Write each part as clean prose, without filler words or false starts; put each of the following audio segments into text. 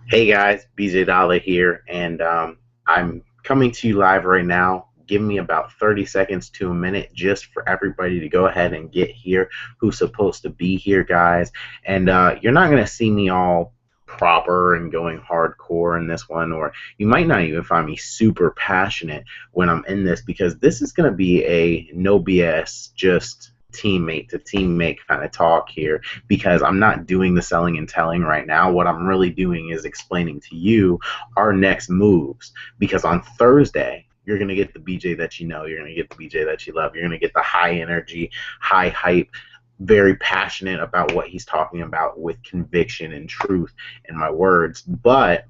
Hey guys, BJ Dollar here, and I'm coming to you live right now. Give me about 30 seconds to a minute just for everybody to go ahead and get here who's supposed to be here, guys. And you're not going to see me all proper and going hardcore in this one, or you might not even find me super passionate when I'm in this because this is going to be a no BS, just teammate to teammate kind of talk here because I'm not doing the selling and telling right now. What I'm really doing is explaining to you our next moves because on Thursday, you're going to get the BJ that you know. You're going to get the BJ that you love. You're going to get the high energy, high hype, very passionate about what he's talking about with conviction and truth in my words. But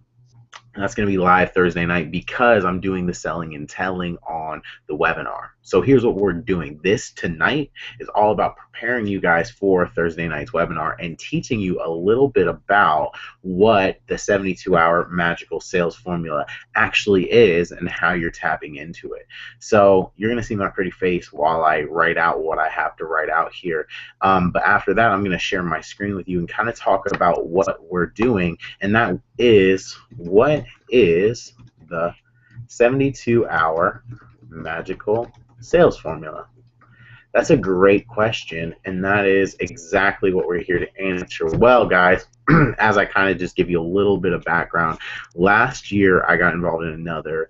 that's going to be live Thursday night because I'm doing the selling and telling on the webinar. So here's what we're doing. This tonight is all about preparing you guys for Thursday night's webinar and teaching you a little bit about what the 72-hour magical sales formula actually is and how you're tapping into it. So you're going to see my pretty face while I write out what I have to write out here. But after that, I'm going to share my screen with you and kind of talk about what we're doing, and that is what is the 72-hour magical sales formula? That's a great question, and that is exactly what we're here to answer. Well, guys, as I kind of just give you a little bit of background, last year I got involved in another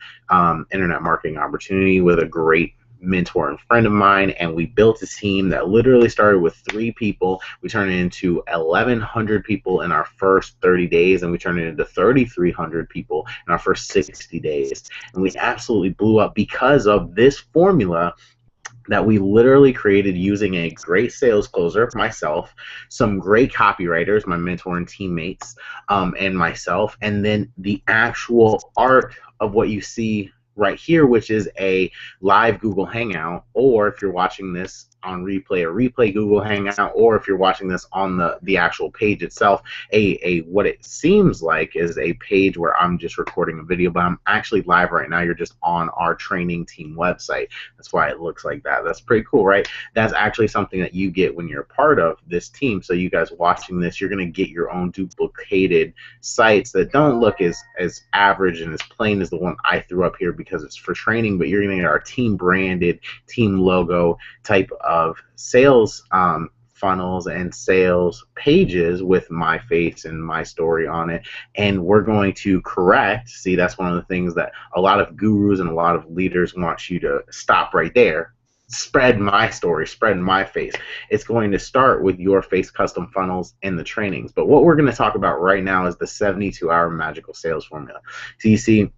internet marketing opportunity with a great mentor and friend of mine, and we built a team that literally started with 3 people. We turned it into 1,100 people in our first 30 days, and we turned it into 3,300 people in our first 60 days. And we absolutely blew up because of this formula that we literally created using a great sales closer, myself, some great copywriters, my mentor and teammates, and myself, and then the actual art of what you see right here, which is a live Google Hangout, or if you're watching this on replay, a replay Google Hangout, or if you're watching this on the actual page itself, a what it seems like is a page where I'm just recording a video, but I'm actually live right now. You're just on our training team website. That's why it looks like that. That's pretty cool, right? That's actually something that you get when you're part of this team. So you guys watching this, you're going to get your own duplicated sites that don't look as average and as plain as the one I threw up here because it's for training, but you're going to get our team branded, team logo type of sales funnels and sales pages with my face and my story on it, and we're going to correct. See, that's one of the things that a lot of gurus and a lot of leaders want you to stop right there. Spread my story, spread my face. It's going to start with your face custom funnels and the trainings, but what we're going to talk about right now is the 72-hour magical sales formula. So you see,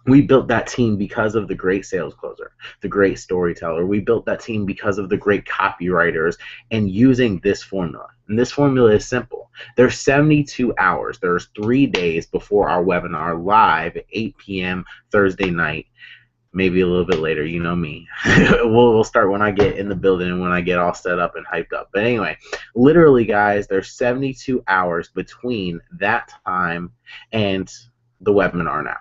we built that team because of the great sales closer, the great storyteller. We built that team because of the great copywriters and using this formula. And this formula is simple. There's 72 hours. There's 3 days before our webinar live at 8 p.m. Thursday night. Maybe a little bit later, you know me. we'll start when I get in the building and when I get all set up and hyped up. But anyway, literally, guys, there's 72 hours between that time and the webinar now.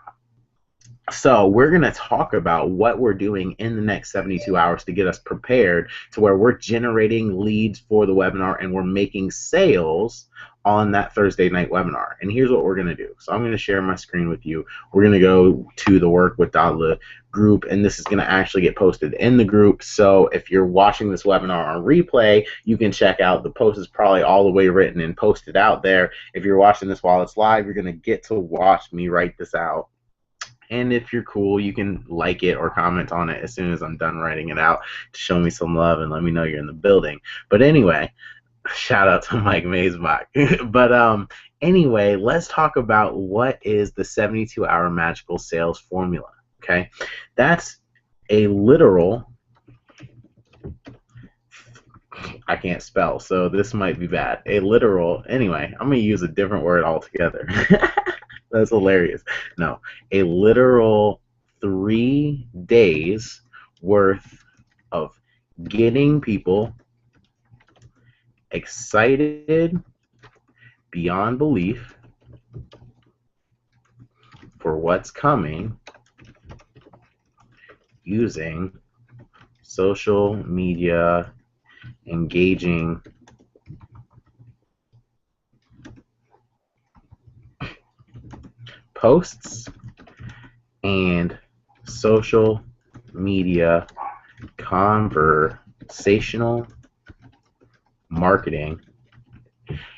So we're going to talk about what we're doing in the next 72 hours to get us prepared to where we're generating leads for the webinar and we're making sales on that Thursday night webinar. And here's what we're going to do. So I'm going to share my screen with you. We're going to go to the Work with Dalla group, and this is going to actually get posted in the group. So if you're watching this webinar on replay, you can check out the post is probably all the way written and posted out there. If you're watching this while it's live, you're going to get to watch me write this out. And if you're cool, you can like it or comment on it as soon as I'm done writing it out to show me some love and let me know you're in the building. But anyway, shout out to Mike Maisbach. But anyway, let's talk about what is the 72-hour magical sales formula. Okay, that's a literal. I can't spell, so this might be bad. A literal. Anyway, I'm gonna use a different word altogether. That's hilarious. No, a literal 3 days worth of getting people excited beyond belief for what's coming using social media, engaging posts and social media conversational marketing.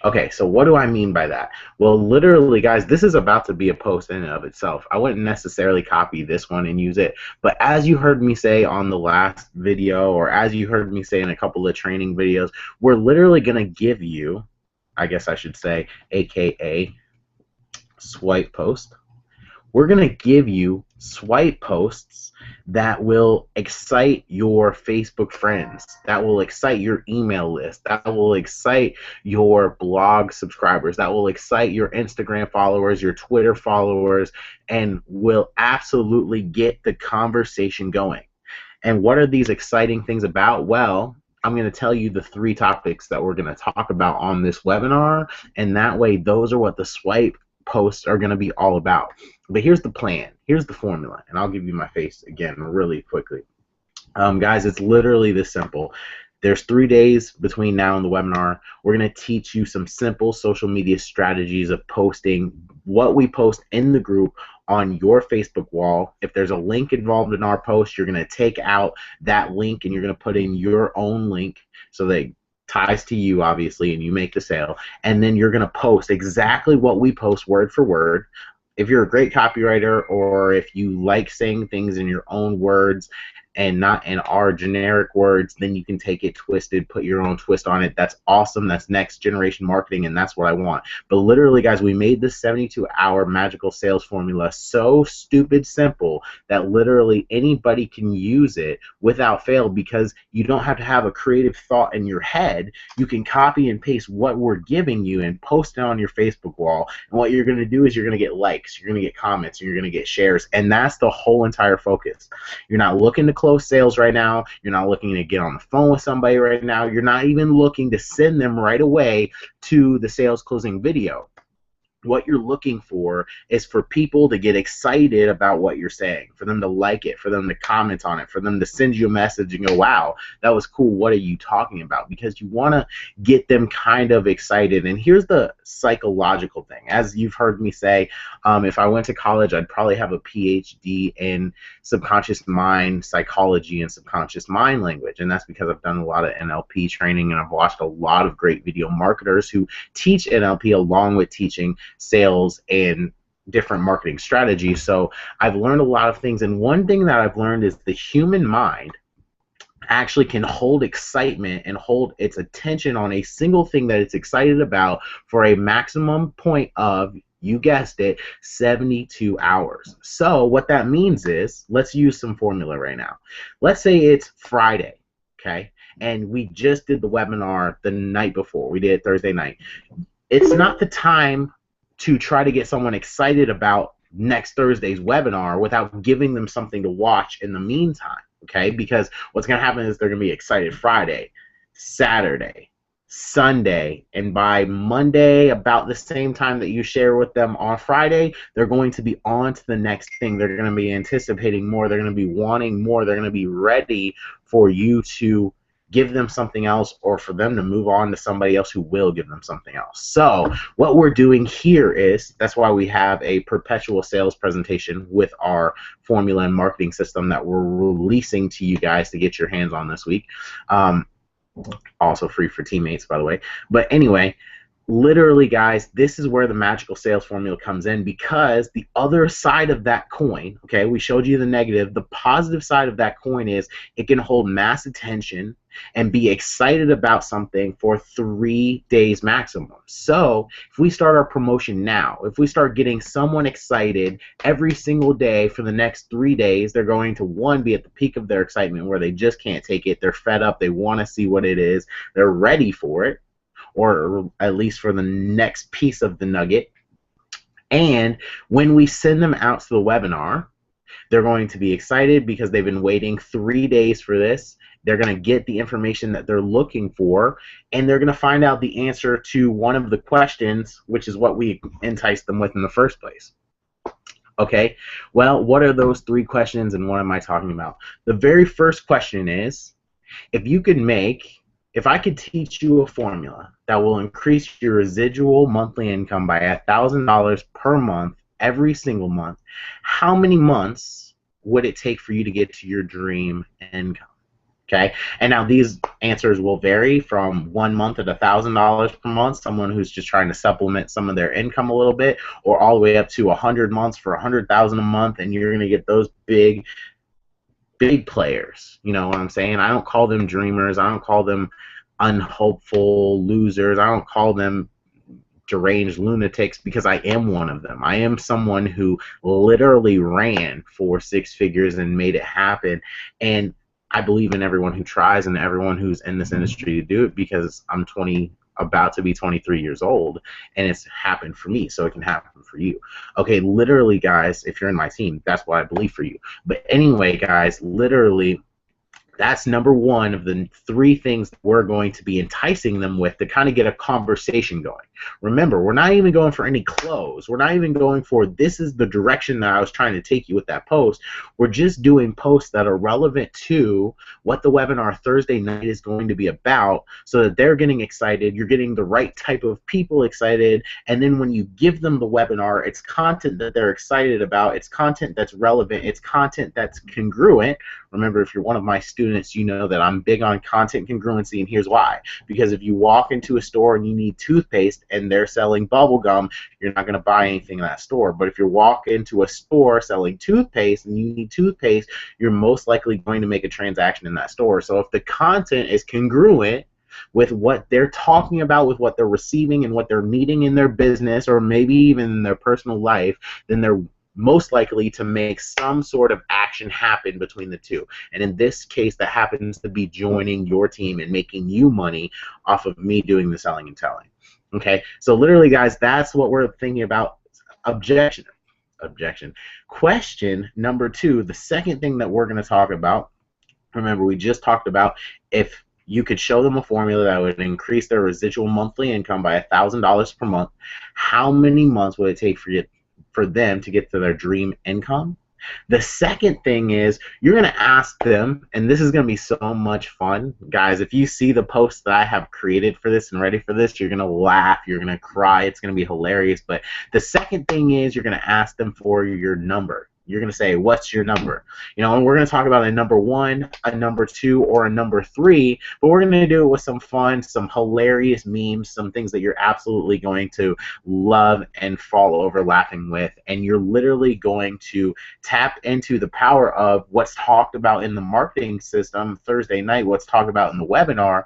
Okay, so what do I mean by that? Well, literally, guys, this is about to be a post in and of itself. I wouldn't necessarily copy this one and use it, but as you heard me say on the last video, or as you heard me say in a couple of training videos, we're literally going to give you, I guess I should say, AKA swipe post. We're going to give you swipe posts that will excite your Facebook friends, that will excite your email list, that will excite your blog subscribers, that will excite your Instagram followers, your Twitter followers, and will absolutely get the conversation going. And what are these exciting things about? Well, I'm going to tell you the 3 topics that we're going to talk about on this webinar, and that way those are what the swipe posts are going to be all about. But here's the plan. Here's the formula, and I'll give you my face again really quickly. Guys, it's literally this simple. There's 3 days between now and the webinar. We're going to teach you some simple social media strategies of posting what we post in the group on your Facebook wall. If there's a link involved in our post, you're going to take out that link and you're going to put in your own link so that ties to you, obviously, and you make the sale, and then you're going to post exactly what we post word for word. If you're a great copywriter, or if you like saying things in your own words and not in our generic words, then you can take it twisted, put your own twist on it. That's awesome. That's next generation marketing, and that's what I want. But literally, guys, we made this 72-hour magical sales formula so stupid simple that literally anybody can use it without fail, because you don't have to have a creative thought in your head. You can copy and paste what we're giving you and post it on your Facebook wall. And what you're going to do is you're going to get likes, you're going to get comments, and you're going to get shares. And that's the whole entire focus. You're not looking to close sales right now. You're not looking to get on the phone with somebody right now. You're not even looking to send them right away to the sales closing video. What you're looking for is for people to get excited about what you're saying, for them to like it, for them to comment on it, for them to send you a message and go, wow, that was cool, what are you talking about? Because you want to get them kind of excited. And here's the psychological thing. As you've heard me say, if I went to college, I'd probably have a PhD in subconscious mind psychology and subconscious mind language. And that's because I've done a lot of NLP training, and I've watched a lot of great video marketers who teach NLP along with teaching sales and different marketing strategies. So I've learned a lot of things, and one thing that I've learned is the human mind actually can hold excitement and hold its attention on a single thing that it's excited about for a maximum point of, you guessed it, 72 hours. So what that means is, let's use some formula right now. Let's say it's Friday, okay, and we just did the webinar the night before. We did it Thursday night. It's not the time to try to get someone excited about next Thursday's webinar without giving them something to watch in the meantime, okay? Because what's going to happen is they're going to be excited Friday, Saturday, Sunday, and by Monday, about the same time that you share with them on Friday, they're going to be on to the next thing. They're going to be anticipating more. They're going to be wanting more. They're going to be ready for you to give them something else, or for them to move on to somebody else who will give them something else. So what we're doing here is, that's why we have a perpetual sales presentation with our formula and marketing system that we're releasing to you guys to get your hands on this week. Also free for teammates, by the way. But anyway, literally, guys, this is where the magical sales formula comes in, because the other side of that coin, okay, we showed you the negative, the positive side of that coin is it can hold mass attention and be excited about something for 3 days maximum. So if we start our promotion now, if we start getting someone excited every single day for the next 3 days, they're going to, one, be at the peak of their excitement where they just can't take it, they're fed up, they want to see what it is, they're ready for it, or at least for the next piece of the nugget. And when we send them out to the webinar, they're going to be excited because they've been waiting 3 days for this. They're going to get the information that they're looking for, and they're going to find out the answer to one of the questions, which is what we enticed them with in the first place. Okay, well, what are those 3 questions, and what am I talking about? The very first question is, if I could teach you a formula that will increase your residual monthly income by $1,000 per month every single month, how many months would it take for you to get to your dream income? Okay, and now these answers will vary from 1 month at $1,000 per month, someone who's just trying to supplement some of their income a little bit, or all the way up to 100 months for 100,000 a month, and you're going to get those big players. You know what I'm saying? I don't call them dreamers. I don't call them unhopeful losers. I don't call them deranged lunatics, because I am one of them. I am someone who literally ran for six figures and made it happen. And I believe in everyone who tries and everyone who's in this industry to do it, because I'm about to be 23 years old, and it's happened for me, so it can happen for you. Okay, literally, guys, if you're in my team, that's what I believe for you. But anyway, guys, literally, that's number one of the three things that we're going to be enticing them with to kind of get a conversation going. Remember, we're not even going for any close. We're not even going for this is the direction that I was trying to take you with that post. We're just doing posts that are relevant to what the webinar Thursday night is going to be about, so that they're getting excited. You're getting the right type of people excited, and then when you give them the webinar, it's content that they're excited about. It's content that's relevant. It's content that's congruent. Remember, if you're one of my students, you know that I'm big on content congruency, and here's why. Because if you walk into a store and you need toothpaste and they're selling bubble gum, you're not going to buy anything in that store. But if you walk into a store selling toothpaste and you need toothpaste, you're most likely going to make a transaction in that store. So if the content is congruent with what they're talking about, with what they're receiving and what they're needing in their business, or maybe even in their personal life, then they're most likely to make some sort of action happen between the two. And in this case, that happens to be joining your team and making you money off of me doing the selling and telling. Okay, so literally, guys, that's what we're thinking about. Objection. Question number two, the second thing that we're going to talk about, remember, we just talked about if you could show them a formula that would increase their residual monthly income by $1,000 per month, how many months would it take for them to get to their dream income? The second thing is, you're going to ask them, and this is going to be so much fun. Guys, if you see the post that I have created for this and ready for this, you're going to laugh, you're going to cry, it's going to be hilarious. But the second thing is, you're going to ask them for your number. You're going to say, what's your number? You know, and we're going to talk about a number 1, a number 2, or a number 3, but we're going to do it with some fun, some hilarious memes, some things that you're absolutely going to love and fall over laughing with, and you're literally going to tap into the power of what's talked about in the marketing system Thursday night, what's talked about in the webinar,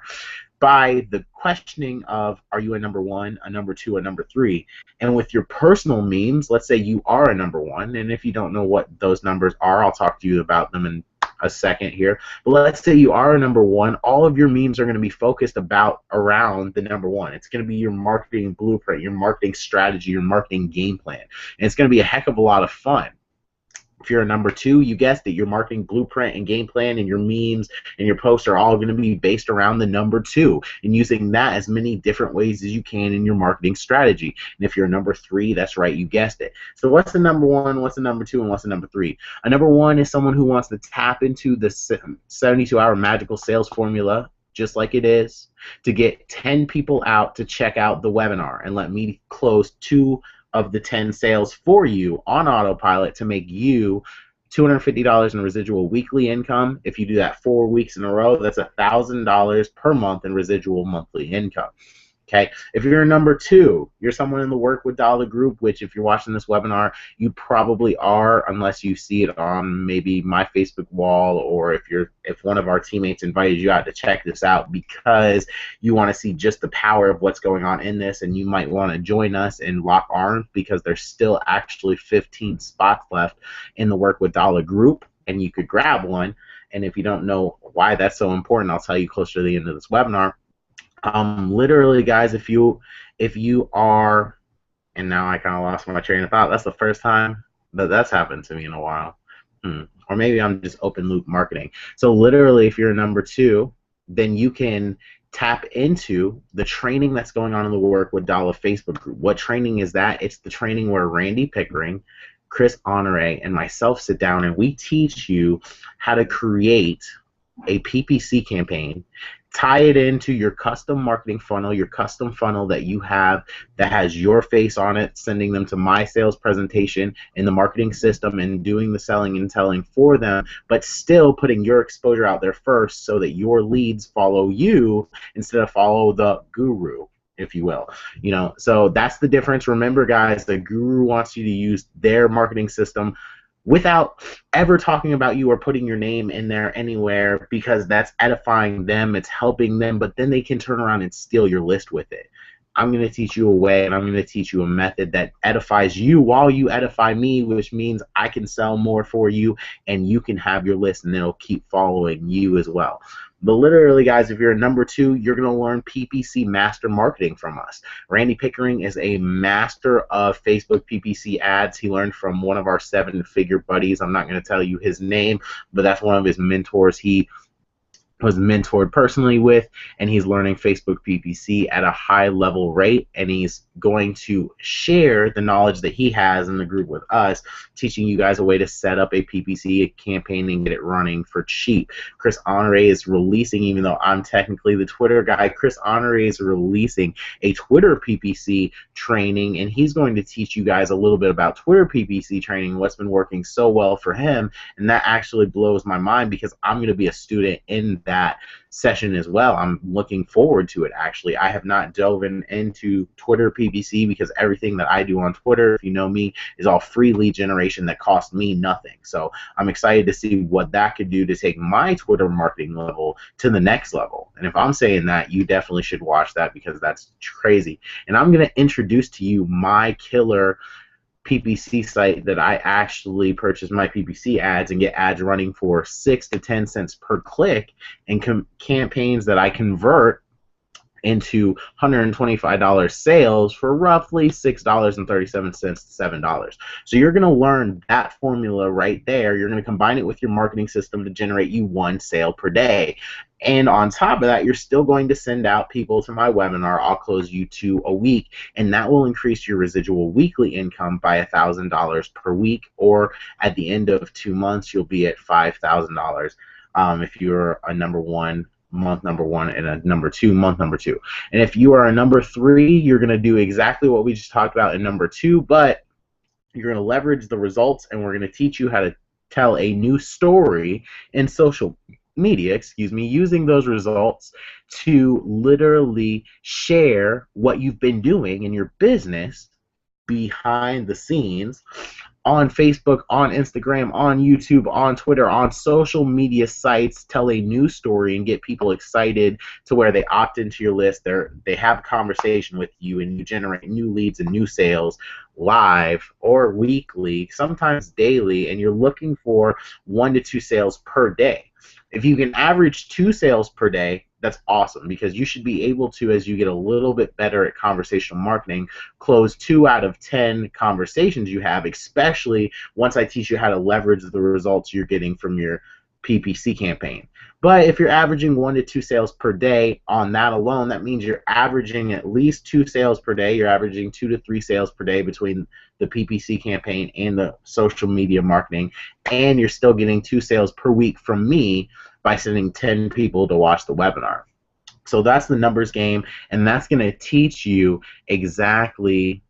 by the questioning of, are you a number 1, a number 2, a number 3? And with your personal memes, let's say you are a number 1, and if you don't know what those numbers are, I'll talk to you about them in a second here. But let's say you are a number 1, all of your memes are going to be focused around the number 1. It's going to be your marketing blueprint, your marketing strategy, your marketing game plan. And it's going to be a heck of a lot of fun. If you're a number 2, you guessed it, your marketing blueprint and game plan and your memes and your posts are all going to be based around the number 2 and using that as many different ways as you can in your marketing strategy. And if you're a number 3, that's right, you guessed it. So what's the number 1, what's the number 2, and what's the number 3? A number 1 is someone who wants to tap into the 72-hour magical sales formula, just like it is, to get 10 people out to check out the webinar and let me close 2 of the 10 sales for you on autopilot to make you $250 in residual weekly income. If you do that 4 weeks in a row, that's $1,000 per month in residual monthly income. Okay, if you're a number 2, you're someone in the Work with Dala group, which if you're watching this webinar, you probably are, unless you see it on maybe my Facebook wall, or if one of our teammates invited you out to check this out because you want to see just the power of what's going on in this, and you might want to join us and lock arms because there's still actually 15 spots left in the Work with Dala group, and you could grab one. And if you don't know why that's so important, I'll tell you closer to the end of this webinar. Literally, guys, if you are, and now I kind of lost my train of thought. That's the first time that that's happened to me in a while. Or maybe I'm just open loop marketing. So literally, if you're a number 2, then you can tap into the training that's going on in the Work with Dala Facebook group. What training is that? It's the training where Randy Pickering, Chris Honore, and myself sit down and we teach you how to create a PPC campaign tie it into your custom marketing funnel, your custom funnel that you have that has your face on it, sending them to my sales presentation in the marketing system and doing the selling and telling for them, but still putting your exposure out there first so that your leads follow you instead of follow the guru, if you will. So that's the difference. Remember, guys, the guru wants you to use their marketing system without ever talking about you or putting your name in there anywhere, because that's edifying them, it's helping them, but then they can turn around and steal your list with it. I'm going to teach you a way, and I'm going to teach you a method that edifies you while you edify me, which means I can sell more for you, and you can have your list, and it'll keep following you as well. But literally, guys, if you're a number 2, you're going to learn PPC master marketing from us. Randy Pickering is a master of Facebook PPC ads. He learned from one of our 7-figure buddies. I'm not going to tell you his name, but that's one of his mentors. He was mentored personally with, and he's learning Facebook PPC at a high level rate, and he's going to share the knowledge that he has in the group with us, teaching you guys a way to set up a PPC campaign and get it running for cheap. Chris Honore is releasing, even though I'm technically the Twitter guy, Chris Honore is releasing a Twitter PPC training, and he's going to teach you guys a little bit about Twitter PPC training, what's been working so well for him, and that actually blows my mind because I'm going to be a student in that session as well. I'm looking forward to it, actually. I have not dove into Twitter PPC because everything that I do on Twitter, if you know me, is all free lead generation that costs me nothing. So I'm excited to see what that could do to take my Twitter marketing level to the next level. And if I'm saying that, you definitely should watch that because that's crazy. And I'm going to introduce to you my killer PPC site that I actually purchase my PPC ads and get ads running for 6 to 10 cents per click, and campaigns that I convert into $125 sales for roughly $6.37 to $7. So you're going to learn that formula right there. You're going to combine it with your marketing system to generate you 1 sale per day. And on top of that, you're still going to send out people to my webinar. I'll close you to a week, and that will increase your residual weekly income by $1,000 per week, or at the end of 2 months, you'll be at $5,000 if you're a number 1 month number 1 and a number 2 month number 2. And if you are a number 3, you're going to do exactly what we just talked about in number 2, but you're going to leverage the results, and we're going to teach you how to tell a new story in social media, using those results to literally share what you've been doing in your business behind the scenes on Facebook, on Instagram, on YouTube, on Twitter, on social media sites. Tell a new story and get people excited to where they opt into your list. They have a conversation with you, and you generate new leads and new sales live or weekly, sometimes daily, and you're looking for 1 to 2 sales per day. If you can average 2 sales per day, that's awesome, because you should be able to, as you get a little bit better at conversational marketing, close 2 out of 10 conversations you have, especially once I teach you how to leverage the results you're getting from your PPC campaign. But if you're averaging 1 to 2 sales per day on that alone, that means you're averaging at least 2 sales per day. You're averaging 2 to 3 sales per day between the PPC campaign and the social media marketing, and you're still getting 2 sales per week from me by sending 10 people to watch the webinar. So that's the numbers game, and that's going to teach you exactly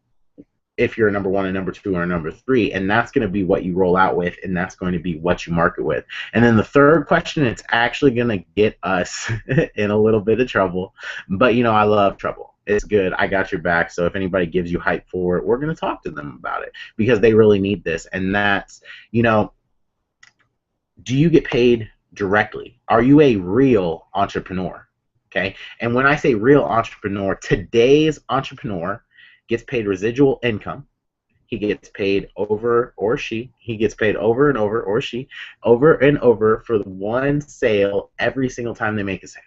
if you're a number 1, a number 2, or a number 3, and that's going to be what you roll out with, and that's going to be what you market with. And then the third question, it's actually going to get us in a little bit of trouble, but you know, I love trouble. It's good. I got your back. So if anybody gives you hype for it, we're going to talk to them about it because they really need this. And that's, you know, do you get paid directly? Are you a real entrepreneur? Okay. And when I say real entrepreneur, today's entrepreneur gets paid residual income. He gets paid over, or she, he gets paid over and over, or she, over and over for 1 sale every single time they make a sale.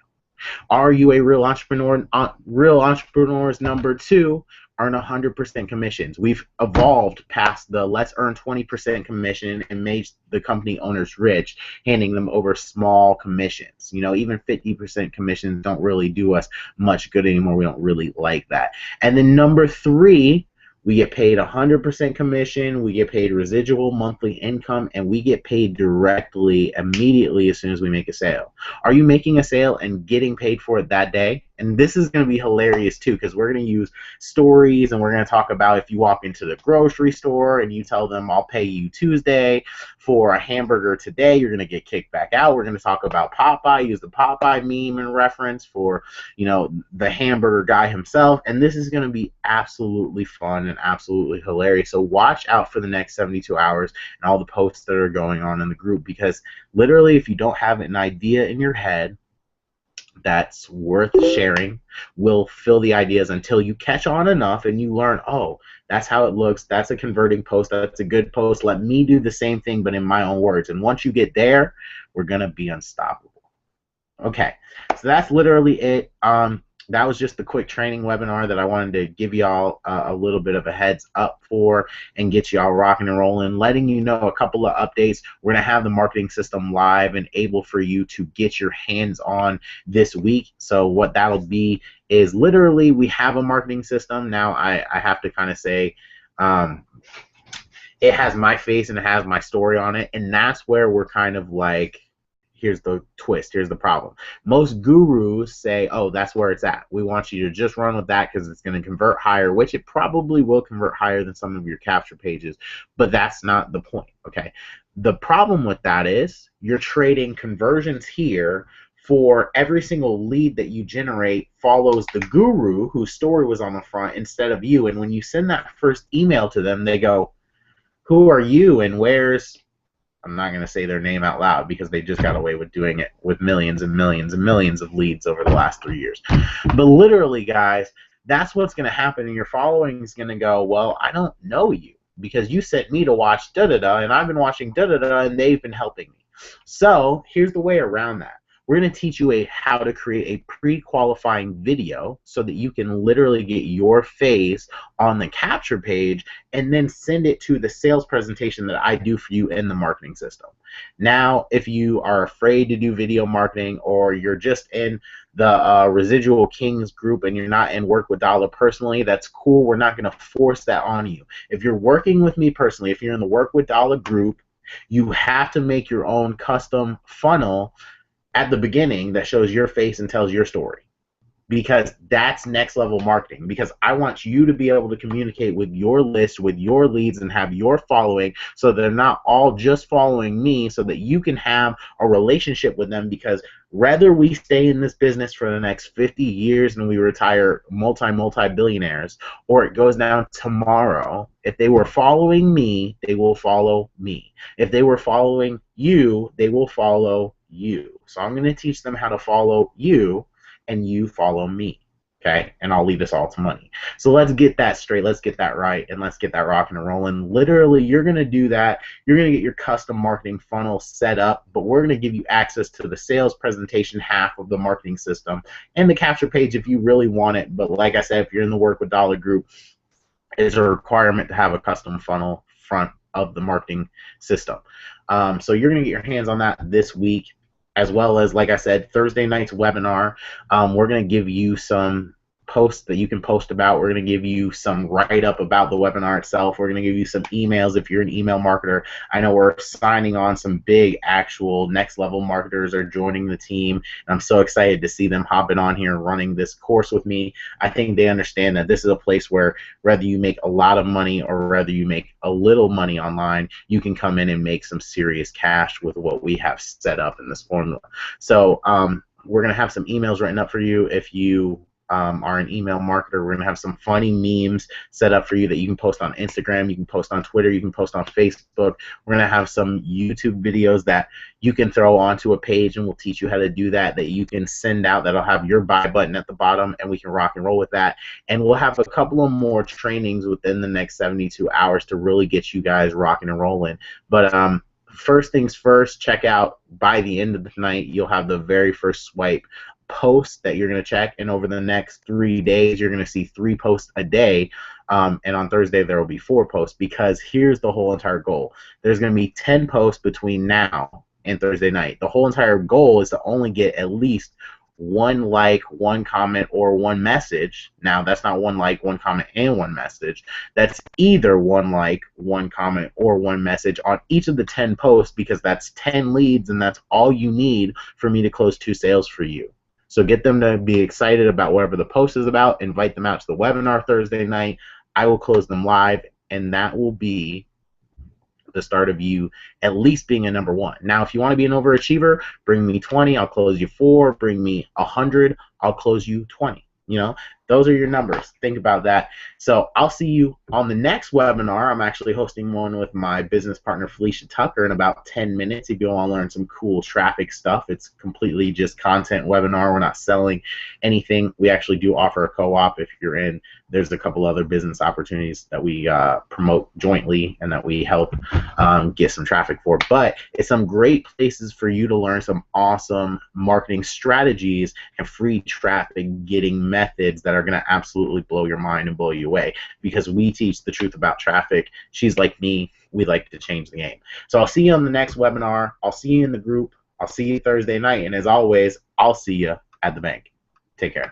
Are you a real entrepreneur? Real entrepreneurs, number 2, earn 100% commissions. We've evolved past the let's earn 20% commission and made the company owners rich, handing them over small commissions. You know, even 50% commissions don't really do us much good anymore. We don't really like that. And then number 3, We get paid 100% commission, we get paid residual monthly income, and we get paid directly immediately as soon as we make a sale. Are you making a sale and getting paid for it that day? And this is going to be hilarious too, because we're going to use stories, and we're going to talk about if you walk into the grocery store and you tell them I'll pay you Tuesday for a hamburger today, you're going to get kicked back out. We're going to talk about Popeye, use the Popeye meme in reference for, you know, the hamburger guy himself, and this is going to be absolutely fun and absolutely hilarious. So watch out for the next 72 hours and all the posts that are going on in the group, because literally if you don't have an idea in your head that's worth sharing, we'll fill the ideas until you catch on enough and you learn, oh, that's how it looks, that's a converting post, that's a good post, let me do the same thing but in my own words. And once you get there, we're going to be unstoppable. Okay, so that's literally it. That was just the quick training webinar that I wanted to give y'all a little bit of a heads up for and get y'all rocking and rolling, letting you know a couple of updates. We're going to have the marketing system live and able for you to get your hands on this week. So what that'll be is literally we have a marketing system. Now I have to kind of say it has my face and it has my story on it, and that's where we're kind of like, here's the twist, here's the problem. Most gurus say, oh, that's where it's at. We want you to just run with that because it's going to convert higher, which it probably will convert higher than some of your capture pages, but that's not the point, okay? The problem with that is you're trading conversions here for every single lead that you generate follows the guru whose story was on the front instead of you, and when you send that first email to them, they go, who are you and where's, I'm not going to say their name out loud because they just got away with doing it with millions and millions and millions of leads over the last 3 years. But literally, guys, that's what's going to happen, and your following is going to go, well, I don't know you because you sent me to watch da-da-da, and I've been watching da-da-da, and they've been helping me. So here's the way around that. We're going to teach you how to create a pre-qualifying video so that you can literally get your face on the capture page and then send it to the sales presentation that I do for you in the marketing system. Now, if you are afraid to do video marketing, or you're just in the Residual Kings group and you're not in Work with Dala personally, that's cool. We're not going to force that on you. If you're working with me personally, if you're in the Work with Dala group, you have to make your own custom funnel at the beginning that shows your face and tells your story, because that's next level marketing. Because I want you to be able to communicate with your list, with your leads, and have your following so they're not all just following me, so that you can have a relationship with them. Because whether we stay in this business for the next 50 years and we retire multi-billionaires, or it goes down tomorrow, if they were following me, they will follow me. If they were following you, they will follow you. So I'm going to teach them how to follow you, and you follow me, okay? And I'll lead us all to money. So let's get that straight, let's get that right, and let's get that rocking and rolling. Literally, you're going to do that. You're going to get your custom marketing funnel set up, but we're going to give you access to the sales presentation half of the marketing system and the capture page if you really want it. But like I said, if you're in the Work with Dala group, it's a requirement to have a custom funnel front of the marketing system. So you're going to get your hands on that this week, as well as, like I said, Thursday night's webinar. We're going to give you some posts that you can post about. We're going to give you some write-up about the webinar itself. We're going to give you some emails if you're an email marketer. I know we're signing on some big actual next-level marketers are joining the team, and I'm so excited to see them hopping on here and running this course with me. I think they understand that this is a place where whether you make a lot of money or whether you make a little money online, you can come in and make some serious cash with what we have set up in this formula. So we're going to have some emails written up for you if you are an email marketer. We're going to have some funny memes set up for you that you can post on Instagram, you can post on Twitter, you can post on Facebook. We're going to have some YouTube videos that you can throw onto a page, and we'll teach you how to do that, that you can send out, that'll have your buy button at the bottom, and we can rock and roll with that. And we'll have a couple of more trainings within the next 72 hours to really get you guys rocking and rolling. But first things first, check out, by the end of the night, you'll have the very first swipe post that you're going to check, and over the next 3 days you're going to see 3 posts a day, and on Thursday there will be 4 posts, because here's the whole entire goal. There's going to be 10 posts between now and Thursday night. The whole entire goal is to only get at least one like, one comment, or one message. Now, that's not one like, one comment, and one message. That's either one like, one comment, or one message on each of the 10 posts, because that's 10 leads, and that's all you need for me to close 2 sales for you. So get them to be excited about whatever the post is about. Invite them out to the webinar Thursday night. I will close them live, and that will be the start of you at least being a number one. Now, if you want to be an overachiever, bring me 20, I'll close you 4. Bring me 100, I'll close you 20. You know, those are your numbers. Think about that. So I'll see you on the next webinar. I'm actually hosting one with my business partner, Felicia Tucker, in about 10 minutes. If you want to learn some cool traffic stuff, it's completely just content webinar. We're not selling anything. We actually do offer a co-op if you're in. There's a couple other business opportunities that we promote jointly and that we help get some traffic for. But it's some great places for you to learn some awesome marketing strategies and free traffic getting methods that are going to absolutely blow your mind and blow you away, because we teach the truth about traffic. She's like me. We like to change the game. So I'll see you on the next webinar. I'll see you in the group. I'll see you Thursday night. And as always, I'll see you at the bank. Take care.